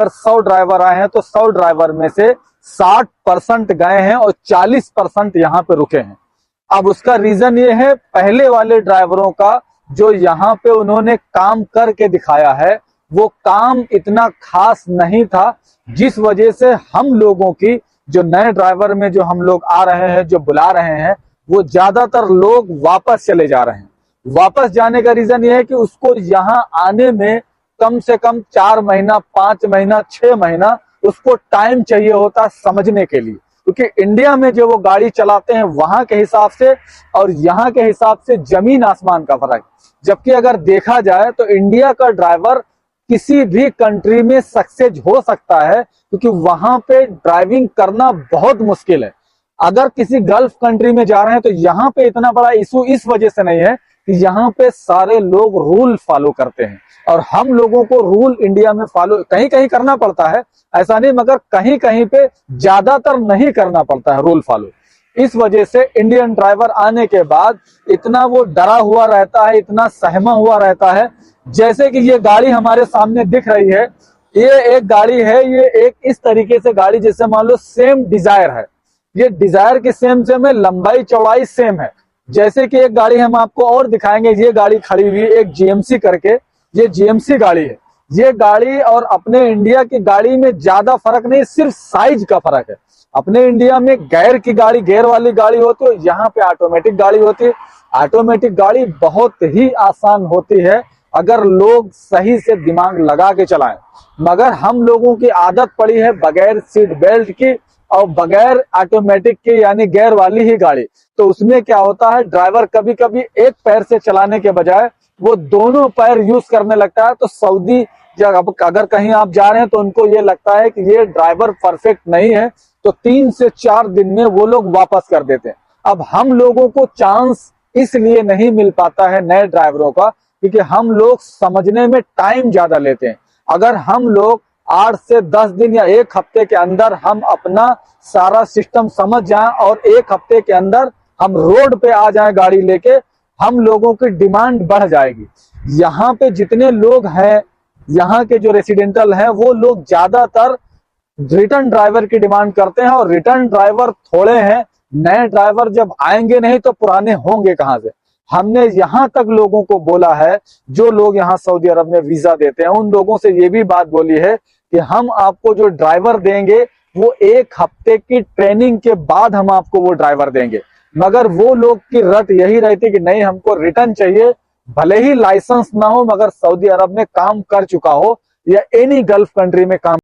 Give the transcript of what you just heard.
अगर 100 ड्राइवर आए हैं तो 100 ड्राइवर में से 60% गए हैं और 40% यहाँ पे रुके हैं। अब उसका रीजन ये है, पहले वाले ड्राइवरों का जो यहाँ पे उन्होंने काम करके दिखाया है वो काम इतना खास नहीं था, जिस वजह से हम लोगों की जो नए ड्राइवर में जो हम लोग आ रहे हैं, जो बुला रहे हैं, वो ज्यादातर लोग वापस चले जा रहे हैं। वापस जाने का रीजन ये है कि उसको यहाँ आने में कम से कम 4 महीना, 5 महीना, 6 महीना उसको टाइम चाहिए होता समझने के लिए, क्योंकि इंडिया में जो वो गाड़ी चलाते हैं वहां के हिसाब से और यहाँ के हिसाब से जमीन आसमान का फर्क। जबकि अगर देखा जाए तो इंडिया का ड्राइवर किसी भी कंट्री में सक्सेस हो सकता है, क्योंकि वहां पे ड्राइविंग करना बहुत मुश्किल है। अगर किसी गल्फ कंट्री में जा रहे हैं तो यहाँ पे इतना बड़ा इशू इस वजह से नहीं है कि यहाँ पे सारे लोग रूल फॉलो करते हैं, और हम लोगों को रूल इंडिया में फॉलो कहीं कहीं करना पड़ता है, ऐसा नहीं, मगर कहीं कहीं पे ज्यादातर नहीं करना पड़ता है रूल फॉलो। इस वजह से इंडियन ड्राइवर आने के बाद इतना वो डरा हुआ रहता है, इतना सहमा हुआ रहता है। जैसे कि ये गाड़ी हमारे सामने दिख रही है, ये एक गाड़ी है, ये एक इस तरीके से गाड़ी जैसे मान लो सेम डिजायर है, ये डिजायर की सेम है, लंबाई चौड़ाई सेम है। जैसे कि एक गाड़ी हम आपको और दिखाएंगे, ये गाड़ी खड़ी हुई एक जीएमसी करके, ये जीएमसी गाड़ी है। ये गाड़ी और अपने इंडिया की गाड़ी में ज्यादा फर्क नहीं, सिर्फ साइज का फर्क है। अपने इंडिया में गैर की गाड़ी, गेयर वाली गाड़ी होती है, यहाँ पे ऑटोमेटिक गाड़ी होती है। ऑटोमेटिक गाड़ी बहुत ही आसान होती है अगर लोग सही से दिमाग लगा के चलाएं, मगर हम लोगों की आदत पड़ी है बगैर सीट बेल्ट की और बगैर ऑटोमेटिक की यानी गेयर वाली ही गाड़ी। तो उसमें क्या होता है, ड्राइवर कभी कभी एक पैर से चलाने के बजाय वो दोनों पैर यूज करने लगता है। तो सऊदी अगर कहीं आप जा रहे हैं तो उनको ये लगता है कि ये ड्राइवर परफेक्ट नहीं है, तो 3 से 4 दिन में वो लोग वापस कर देते हैं। अब हम लोगों को चांस इसलिए नहीं मिल पाता है नए ड्राइवरों का, क्योंकि हम लोग समझने में टाइम ज्यादा लेते हैं। अगर हम लोग 8 से 10 दिन या 1 हफ्ते के अंदर हम अपना सारा सिस्टम समझ जाएं और 1 हफ्ते के अंदर हम रोड पे आ जाएं गाड़ी लेके, हम लोगों की डिमांड बढ़ जाएगी। यहाँ पे जितने लोग हैं, यहाँ के जो रेसिडेंटल हैं, वो लोग ज्यादातर रिटर्न ड्राइवर की डिमांड करते हैं, और रिटर्न ड्राइवर थोड़े हैं। नए ड्राइवर जब आएंगे नहीं तो पुराने होंगे कहां से। हमने यहाँ तक लोगों को बोला है, जो लोग यहाँ सऊदी अरब में वीजा देते हैं, उन लोगों से ये भी बात बोली है कि हम आपको जो ड्राइवर देंगे वो 1 हफ्ते की ट्रेनिंग के बाद हम आपको वो ड्राइवर देंगे। मगर वो लोग की रट यही रहती कि नहीं, हमको रिटर्न चाहिए, भले ही लाइसेंस ना हो मगर सऊदी अरब में काम कर चुका हो या एनी गल्फ कंट्री में काम